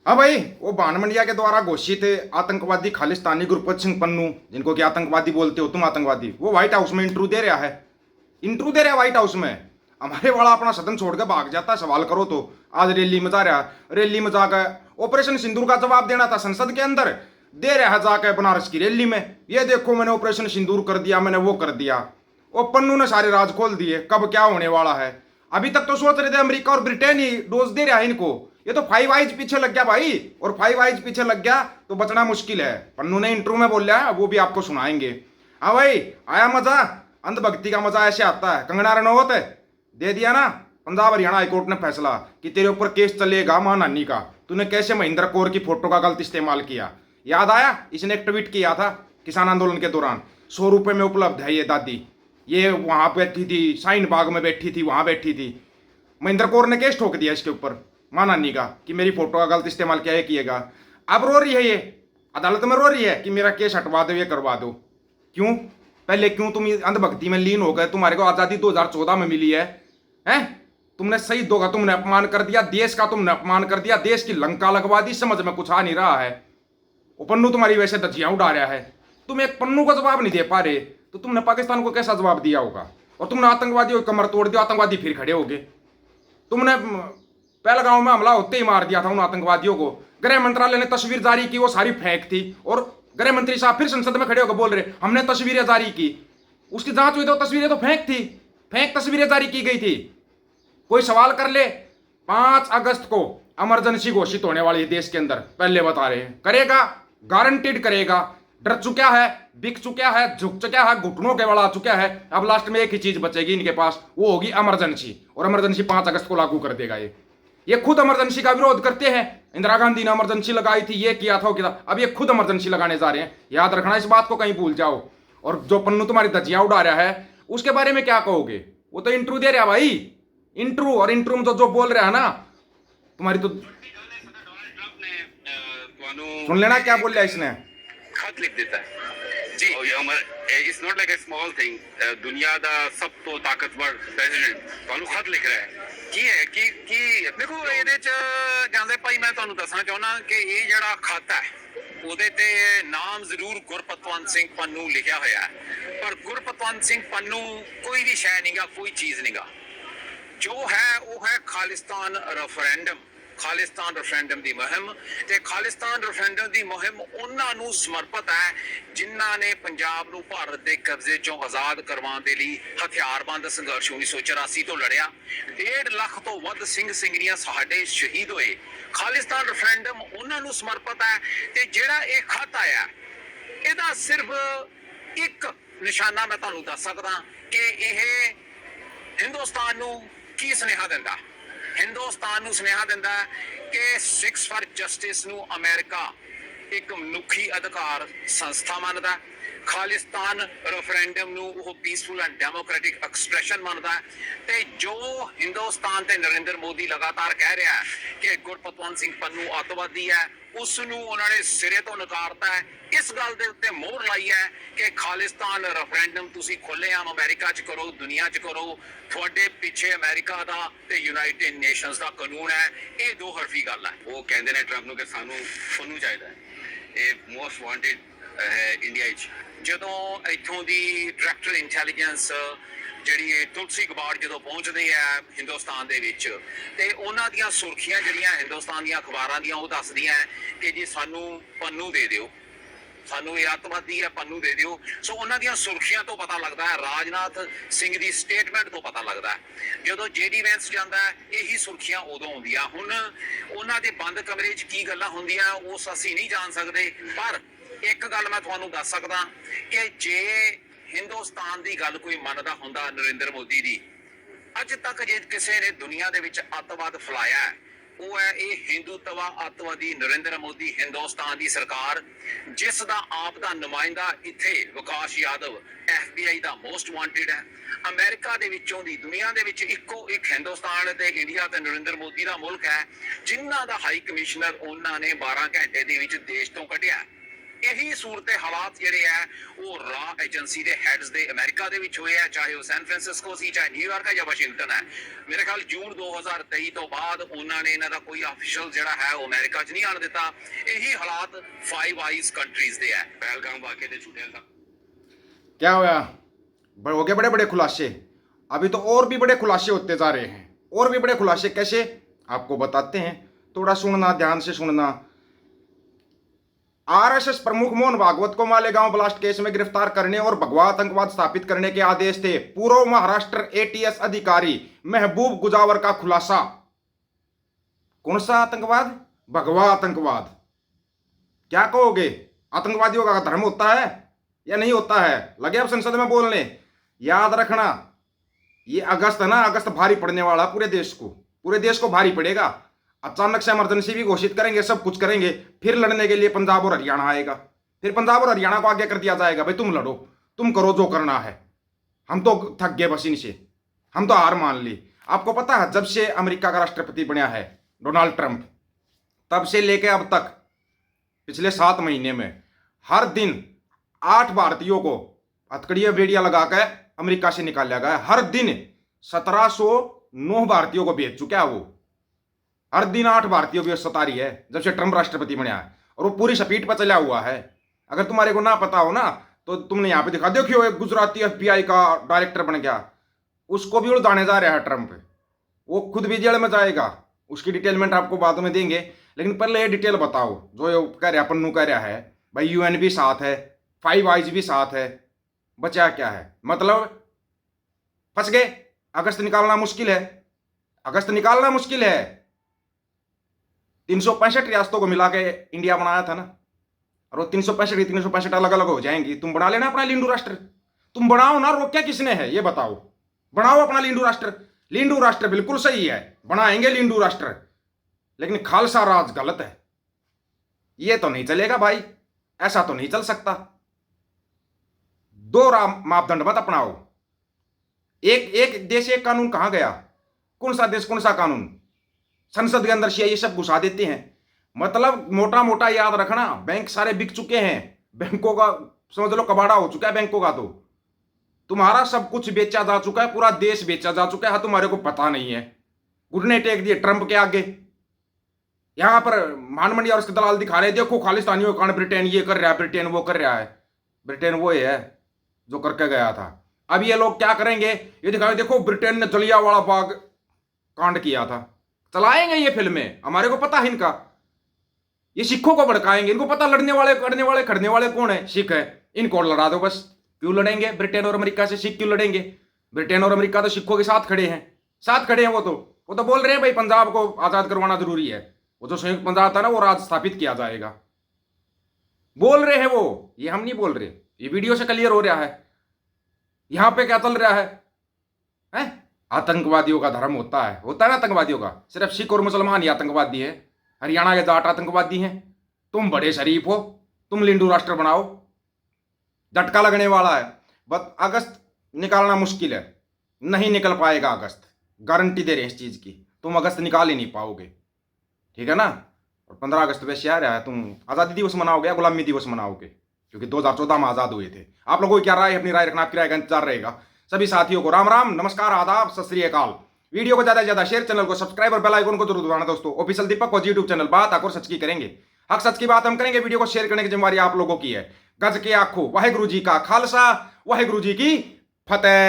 हाँ भाई, वो बान मंडिया के द्वारा घोषित आतंकवादी खालिस्तानी गुरप्रीत सिंह पन्नू, जिनको कि आतंकवादी बोलते हो तुम, आतंकवादी, वो व्हाइट हाउस में इंटरव्यू दे रहा है। इंटरव्यू दे रहा है व्हाइट हाउस में। हमारे वाला अपना सदन छोड़ के भाग जाता है, सवाल करो तो। आज रैली में जा रहा है, रैली में जाकर ऑपरेशन सिंदूर का जवाब देना था संसद के अंदर, दे रहा है जाकर बनारस की रैली में। ये देखो मैंने ऑपरेशन सिंदूर कर दिया, मैंने वो कर दिया। वो पन्नू ने सारे राज खोल दिए, कब क्या होने वाला है। अभी तक तो सोच रहे थे अमेरिका और ब्रिटेन ही डोज दे रहा है इनको। ये तो फाइव आइज पीछे लग गया भाई, और फाइव आइज पीछे लग गया तो बचना मुश्किल है। पन्नू ने इंटरव्यू में बोल है, वो भी आपको सुनाएंगे। हाँ भाई, आया मजा। अंधभक्ति का मजा ऐसे आता है। कंगना रनौत दे दिया ना पंजाब हरियाणा हाईकोर्ट ने फैसला कि तेरे ऊपर केस चलेगा मां नानी का, तूने कैसे महेंद्र कौर की फोटो का गलत इस्तेमाल किया। याद आया, इसने एक ट्वीट किया था किसान आंदोलन के दौरान, 100 रुपए में उपलब्ध है ये दादी। ये वहां बैठी थी, शाहीन बाग में बैठी थी, वहां बैठी थी। महेंद्र कौर ने केस ठोक दिया इसके ऊपर मां नानी का कि मेरी फोटो का गलत इस्तेमाल क्या है किएगा। अब रो रही है ये, अदालत में रो रही है कि मेरा केस हटवा दो, ये करवा दो। क्यों? पहले क्यों तुम अंधभक्ति में लीन हो गए? तुम्हारे को आजादी 2014 में मिली है, हैं? तुमने शहीदों का तुमने अपमान कर दिया, देश का तुमने अपमान कर दिया, देश की लंका लगवा दी। समझ में कुछ आ नहीं रहा है। वो पन्नू तुम्हारी वैसे धज्जियां उड़ा रहा है, तुम एक पन्नू का जवाब नहीं दे पा रहे, तो तुमने पाकिस्तान को कैसा जवाब दिया होगा? और तुमने आतंकवादियों की कमर तोड़ दिया, आतंकवादी फिर खड़े हो गए। तुमने पहलगांव में हमला होते ही मार दिया था उन आतंकवादियों को। गृह मंत्रालय ने तस्वीर जारी की, वो सारी फेंक थी, और गृह मंत्री साहब फिर संसद में खड़े होकर बोल रहे हमने तस्वीरें जारी की। उसकी जांच हुई तो तस्वीरें तो फेंक थी, फेंक तस्वीरें जारी की गई थी। कोई सवाल कर ले, 5 अगस्त को इमरजेंसी घोषित होने वाली है देश के अंदर, पहले बता रहे हैं। करेगा, गारंटीड करेगा। डर चुका है, बिक चुका है, झुक चुका है, घुटनों के बल आ चुका है। अब लास्ट में एक ही चीज बचेगी इनके पास, वो होगी इमरजेंसी। और इमरजेंसी 5 अगस्त को लागू कर देगा ये खुद इमरजेंसी का विरोध करते हैं। इंदिरा गांधी ने इमरजेंसी लगाई थी, ये किया था, वो किया था। अब ये खुद इमरजेंसी लगाने जा रहे हैं। याद रखना इस बात को, कहीं भूल जाओ। और जो पन्नू तुम्हारी धज्जियां उड़ा रहा है, उसके बारे में क्या कहोगे? वो तो इंटरव्यू दे रहा है भाई, इंटरव्यू। और इंटरव्यू में तो जो बोल रहा है ना, तुम्हारी तो सुन लेना क्या बोल रहा है इसने। खत लिख देता है जी। It's not like a small thing. दुनिया ਦਾ ਸਭ ਤੋਂ ਤਾਕਤਵਰ ਪ੍ਰੈਜ਼ੀਡੈਂਟ ਤੁਹਾਨੂੰ ਖਤ ਲਿਖ ਰਿਹਾ ਹੈ। ਕੀ ਹੈ ਕੀ ਦੇਖੋ ਇਹਦੇ ਚ ਜਾਂਦੇ ਭਾਈ, ਮੈਂ ਤੁਹਾਨੂੰ ਦੱਸਣਾ ਚਾਹੁੰਦਾ ਕਿ ਇਹ ਜਿਹੜਾ ਖਤ ਹੈ ਉਹਦੇ ਤੇ ਨਾਮ ਜ਼ਰੂਰ ਗੁਰਪਤਵੰਤ ਸਿੰਘ ਪੰਨੂ ਲਿਖਿਆ ਹੋਇਆ ਹੈ, ਪਰ ਗੁਰਪਤਵੰਤ ਸਿੰਘ ਪੰਨੂ ਕੋਈ ਵੀ ਸ਼ੈ ਨਹੀਂਗਾ, ਕੋਈ ਚੀਜ਼ ਨਹੀਂਗਾ। ਜੋ ਹੈ ਉਹ ਹੈ ਖਾਲਿਸਤਾਨ ਰੈਫਰੈਂਡਮ। ਖਾਲਿਸਤਾਨ ਰੈਫਰੈਂਡਮ ਦੀ ਮੁਹਿੰਮ, ਤੇ ਖਾਲਿਸਤਾਨ ਰੈਫਰੈਂਡਮ ਦੀ ਮੁਹਿੰਮ ਉਹਨਾਂ ਨੂੰ ਸਮਰਪਿਤ ਹੈ ਜਿਨ੍ਹਾਂ ਨੇ ਪੰਜਾਬ ਨੂੰ ਭਾਰਤ ਦੇ ਕਬਜ਼ੇ ਚੋਂ ਆਜ਼ਾਦ ਕਰਵਾਉਣ ਦੇ ਲਈ ਹਥਿਆਰਬੰਦ ਸੰਘਰਸ਼ 1984 ਤੋਂ ਲੜਿਆ। 1.5 ਲੱਖ ਤੋਂ ਵੱਧ ਸਿੰਘ ਸਿੰਘਣੀਆਂ ਸਾਡੇ ਸ਼ਹੀਦ ਹੋਏ। ਖਾਲਿਸਤਾਨ ਰੈਫਰੈਂਡਮ ਉਹਨਾਂ ਨੂੰ ਸਮਰਪਿਤ ਹੈ। ਤੇ ਜਿਹੜਾ ਇਹ ਖਤ ਆਇਆ, ਇਹਦਾ ਸਿਰਫ ਇੱਕ ਨਿਸ਼ਾਨਾ ਮੈਂ ਤੁਹਾਨੂੰ ਦੱਸ ਸਕਦਾ ਕਿ ਇਹ ਹਿੰਦੁਸਤਾਨ ਨੂੰ ਕੀ ਸੁਨੇਹਾ ਦਿੰਦਾ। ਹਿੰਦੁਸਤਾਨ ਨੂੰ ਸੁਨੇਹਾ ਦਿੰਦਾ ਕਿ ਸਿੱਖਸ ਫਾਰ ਜਸਟਿਸ ਨੂੰ ਅਮਰੀਕਾ ਇੱਕ ਮਨੁੱਖੀ ਅਧਿਕਾਰ ਸੰਸਥਾ ਮੰਨਦਾ। ਖਾਲਿਸਤਾਨ ਰੈਫਰੈਂਡਮ ਨੂੰ ਉਹ ਪੀਸਫੁਲ ਐਂਡ ਡੈਮੋਕ੍ਰੈਟਿਕ ਐਕਸਪ੍ਰੈਸ਼ਨ ਮੰਨਦਾ। ਤੇ ਜੋ ਹਿੰਦੁਸਤਾਨ ਤੇ ਨਰਿੰਦਰ ਮੋਦੀ ਲਗਾਤਾਰ ਕਹਿ ਰਿਹਾ ਹੈ ਕਿ ਗੁਰਪਤਵੰਤ ਸਿੰਘ ਪੰਨੂ ਅੱਤਵਾਦੀ ਹੈ, ਉਸ ਨੂੰ ਉਹਨਾਂ ਨੇ ਸਿਰੇ ਤੋਂ ਨਕਾਰਤਾ ਹੈ। ਇਸ ਗੱਲ ਦੇ ਉੱਤੇ ਮੋਹਰ ਲਾਈ ਹੈ ਕਿ ਖਾਲਿਸਤਾਨ ਰੈਫਰੈਂਡਮ ਤੁਸੀਂ ਖੁੱਲ੍ਹੇਆਮ ਅਮਰੀਕਾ 'ਚ ਕਰੋ, ਦੁਨੀਆ 'ਚ ਕਰੋ, ਤੁਹਾਡੇ ਪਿੱਛੇ ਅਮਰੀਕਾ ਦਾ ਤੇ ਯੂਨਾਈਟਿਡ ਨੇਸ਼ਨਸ ਦਾ ਕਾਨੂੰਨ ਹੈ। ਇਹ ਦੋ ਹਰਫੀ ਗੱਲ ਹੈ। ਉਹ ਕਹਿੰਦੇ ਨੇ ਟਰੰਪ ਨੂੰ ਕਿ ਸਾਨੂੰ ਪੰਨੂ ਚਾਹੀਦਾ ਹੈ, ਇਹ ਮੋਸਟ ਵਾਂਟਡ ਹੈ ਇੰਡੀਆ 'ਚ। ਜਦੋਂ ਇੱਥੋਂ ਦੀ ਡਾਇਰੈਕਟਰ ਇੰਟੈਲੀਜੈਂਸ ਜਿਹੜੀ ਤੁਲਸੀ ਗਬਾਰਡ ਜਦੋਂ ਪਹੁੰਚਦੇ ਆ ਹਿੰਦੁਸਤਾਨ ਦੇ ਵਿੱਚ, ਤੇ ਉਹਨਾਂ ਦੀਆਂ ਸੁਰਖੀਆਂ ਜਿਹੜੀਆਂ ਹਿੰਦੁਸਤਾਨ ਦੀਆਂ ਅਖਬਾਰਾਂ ਦੀਆਂ ਉਹ ਦੱਸਦੀਆਂ ਕਿ ਜੀ ਸਾਨੂੰ ਪੰਨੂ ਦੇ ਦਿਓ, ਸਾਨੂੰ ਇਹ ਅੱਤਵਾਦੀ ਹੈ, ਪੰਨੂ ਦੇ ਦਿਓ। ਸੋ ਉਹਨਾਂ ਦੀਆਂ ਸੁਰਖੀਆਂ ਤੋਂ ਪਤਾ ਲੱਗਦਾ ਹੈ, ਰਾਜਨਾਥ ਸਿੰਘ ਦੀ ਸਟੇਟਮੈਂਟ ਤੋਂ ਪਤਾ ਲੱਗਦਾ ਹੈ। ਜਦੋਂ JD ਵੈਂਸ ਜਾਂਦਾ ਹੈ, ਇਹੀ ਸੁਰਖੀਆਂ ਉਦੋਂ ਆਉਂਦੀਆਂ। ਹੁਣ ਉਹਨਾਂ ਦੇ ਬੰਦ ਕਮਰੇ 'ਚ ਕੀ ਗੱਲਾਂ ਹੁੰਦੀਆਂ ਉਸ ਅਸੀਂ ਨਹੀਂ ਜਾਣ ਸਕਦੇ, ਪਰ ਇੱਕ ਗੱਲ ਮੈਂ ਤੁਹਾਨੂੰ ਦੱਸ ਸਕਦਾ ਕਿ ਜੇ ਹਿੰਦੁਸਤਾਨ ਦੀ ਗੱਲ ਕੋਈ ਮੰਨਦਾ ਹੁੰਦਾ ਨਰਿੰਦਰ ਮੋਦੀ ਦੀ, ਅੱਜ ਤੱਕ ਜੇ ਕਿਸੇ ਨੇ ਦੁਨੀਆ ਦੇ ਵਿੱਚ ਅੱਤਵਾਦ ਫੈਲਾਇਆ ਉਹ ਹੈ ਇਹ ਹਿੰਦੂਤਵਾ ਅੱਤਵਾਦੀ ਨਰਿੰਦਰ ਮੋਦੀ, ਹਿੰਦੁਸਤਾਨ ਦੀ ਸਰਕਾਰ, ਜਿਸ ਦਾ ਆਪ ਦਾ ਨੁਮਾਇੰਦਾ ਇੱਥੇ ਵਿਕਾਸ ਯਾਦਵ FBI ਦਾ ਮੋਸਟ ਵਾਂਟਡ ਹੈ। ਅਮਰੀਕਾ ਦੇ ਵਿੱਚੋਂ ਦੀ ਦੁਨੀਆ ਦੇ ਵਿੱਚ ਇੱਕੋ ਇੱਕ ਹਿੰਦੁਸਤਾਨ ਤੇ ਇੰਡੀਆ ਤੇ ਨਰਿੰਦਰ ਮੋਦੀ ਦਾ ਮੁਲਕ ਹੈ ਜਿਨ੍ਹਾਂ ਦਾ ਹਾਈ ਕਮਿਸ਼ਨਰ ਉਹਨਾਂ ਨੇ 12 ਘੰਟੇ ਦੇ ਵਿੱਚ ਦੇਸ਼ ਤੋਂ ਕੱਢਿਆ। ਇਹੀ ਸੂਰਤ ਹਾਲਾਤ ਜਿਹੜੇ ਆ ਉਹ ਰਾ ਏਜੰਸੀ ਦੇ ਹੈਡਸ ਦੇ ਅਮਰੀਕਾ ਦੇ ਵਿੱਚ ਹੋਏ ਆ, ਚਾਹੇ ਉਹ ਸੈਨ ਫਰਾਂਸਿਸਕੋ ਸੀ, ਚਾਹੇ ਨਿਊਯਾਰਕ ਹੈ ਜਾਂ ਵਾਸ਼ਿੰਗਟਨ ਹੈ। ਮੇਰੇ ਖਿਆਲ ਜੂਨ 2023 ਤੋਂ ਬਾਅਦ ਉਹਨਾਂ ਨੇ ਇਹਨਾਂ ਦਾ ਕੋਈ ਅਫੀਸ਼ੀਅਲ ਜਿਹੜਾ ਹੈ ਉਹ ਅਮਰੀਕਾ 'ਚ ਨਹੀਂ ਆਣ ਦਿੱਤਾ। ਇਹੀ ਹਾਲਾਤ ਫਾਈਵ ਆਈਜ਼ ਕੰਟਰੀਜ਼ ਦੇ ਹੈ। ਪਹਿਲਗਾਮ ਵਾਕਿਆ ਦੇ ਛੁੱਟਿਆਂ ਦਾ क्या हुआ? हो गए बड़े बड़े खुलासे। अभी तो और भी बड़े खुलासे होते जा रहे हैं, और भी बड़े खुलासे। कैसे? आपको बताते हैं, थोड़ा सुनना, ध्यान से सुनना। आरएसएस प्रमुख मोहन भागवत को मालेगांव ब्लास्ट केस में गिरफ्तार करने और भगवा आतंकवाद स्थापित करने के आदेश थे। पूर्व महाराष्ट्र एटीएस अधिकारी महबूब गुजावर का खुलासा। कौन सा आतंकवाद? भगवा आतंकवाद। क्या कहोगे? आतंकवादियों का धर्म होता है या नहीं होता है? लगे अब संसद में बोलने। याद रखना, ये अगस्त है ना, अगस्त भारी पड़ने वाला पूरे देश को भारी पड़ेगा। अचानक से इमरजेंसी भी घोषित करेंगे, सब कुछ करेंगे। फिर लड़ने के लिए पंजाब और हरियाणा आएगा। फिर पंजाब और हरियाणा को आगे कर दिया जाएगा, भाई तुम लड़ो, तुम करो जो करना है। हम तो थक गए बस इनसे, हम तो हार मान ली। आपको पता है, जब से अमेरिका का राष्ट्रपति बना है डोनाल्ड ट्रंप, तब से लेके अब तक पिछले 7 महीने में हर दिन 8 भारतीयों को हथकड़ियां बेड़ियां लगाकर अमेरिका से निकाला गया। हर दिन 1709 भारतीयों को भेज चुका है वो। हर दिन 8 भारतीयों की सता रही है जब से ट्रंप राष्ट्रपति बना है, और वो पूरी स्पीड पर चला हुआ है। अगर तुम्हारे को ना पता हो ना, तो तुमने यहाँ पे दिखा, देखियो एक गुजराती FBI का डायरेक्टर बन गया, उसको भी उड़ाने जा रहा है ट्रंप। वो खुद भी जेल में जाएगा। उसकी डिटेलमेंट आपको बाद में देंगे, लेकिन पहले ये डिटेल बताओ। जो ये कह रहा पन्नू कह रहा है भाई UN भी साथ है, 5 आइज भी साथ है, बचा क्या है? मतलब फंस गए। अगस्त निकालना मुश्किल है, अगस्त निकालना मुश्किल है। 365 रियासतों को मिला के इंडिया बनाया था ना, और वो 365 अलग अलग हो जाएंगी। तुम बना लेना अपना लिंडू राष्ट्र, तुम बनाओ ना, रोक्या किसने है? ये बताओ। बनाओ अपना लिंडू राष्ट्र। लिंडू राष्ट्र बिल्कुल सही है, बनाएंगे लिंडू राष्ट्र, लेकिन खालसा राज गलत है। ये तो नहीं चलेगा भाई, ऐसा तो नहीं चल सकता। 2 मापदंड मत अपनाओ। एक देश एक कानून कहां गया? कौन सा देश, कौन सा कानून? संसद के अंदर से ये सब घुसा देते हैं। मतलब मोटा मोटा याद रखना, बैंक सारे बिक चुके हैं। बैंकों का समझ लो कबाड़ा हो चुका है बैंकों का। तो तुम्हारा सब कुछ बेचा जा चुका है, पूरा देश बेचा जा चुका है। हाँ, तुम्हारे को पता नहीं है। घुटने टेक दिए ट्रंप के आगे। यहां पर मान मंडी और उसके दलाल दिखा रहे, देखो खालिस्तानियों के कारण ब्रिटेन ये कर रहा है, ब्रिटेन वो कर रहा है। ब्रिटेन वो है जो करके गया था। अब ये लोग क्या करेंगे? ये दिखाएंगे, देखो ब्रिटेन ने जलियांवाला बाग कांड किया था। चलाएंगे ये फिल्में, हमारे को पता है इनका। ये सिखों को भड़काएंगे, इनको पता लड़ने वाले खड़ने वाले कौन है? सिख है। इनको लड़ा दो बस। क्यों लड़ेंगे ब्रिटेन और अमेरिका से? सिख क्यों लड़ेंगे? ब्रिटेन और अमेरिका तो सिखों के साथ खड़े हैं, साथ खड़े हैं। वो तो बोल रहे हैं भाई पंजाब को आजाद करवाना जरूरी है। वो जो संयुक्त पंजाब था ना, वो राज स्थापित किया जाएगा, बोल रहे हैं वो। ये हम नहीं बोल रहे, ये वीडियो से क्लियर हो रहा है। यहां पे क्या चल रहा है? आतंकवादियों का धर्म होता है ना आतंकवादियों का। सिर्फ सिख और मुसलमान ही आतंकवादी है, हरियाणा के जाट आतंकवादी हैं। तुम बड़े शरीफ हो, तुम लिंडू राष्ट्र बनाओ। झटका लगने वाला है। बस अगस्त निकालना मुश्किल है, नहीं निकल पाएगा अगस्त, गारंटी दे रहे हैं इस चीज की। तुम अगस्त निकाल ही नहीं पाओगे, ठीक है ना? और 15 अगस्त वैसे आ रहा है, तुम आज़ादी दिवस मनाओगे या गुलामी दिवस मनाओगे? क्योंकि 2014 में आज़ाद हुए थे। आप लोगों की क्या राय? अपनी राय रखना, आपकी राय का इंतजार रहेगा। सभी साथियों को राम राम, नमस्कार, आदाब, सत श्री अकाल। वीडियो को ज्यादा से ज्यादा शेयर, चैनल को सब्सक्राइब और बेल आइकन को जरूर दबाना दोस्तों। ऑफिशियल दीपक और यूट्यूब चैनल बात आकर सच की करेंगे, हक सच की बात हम करेंगे। वीडियो को शेयर करने की जिम्मेवारी आप लोगों की है। गज के आखो वाहेगुरु जी का खालसा, वाहेगुरु जी की फतेह।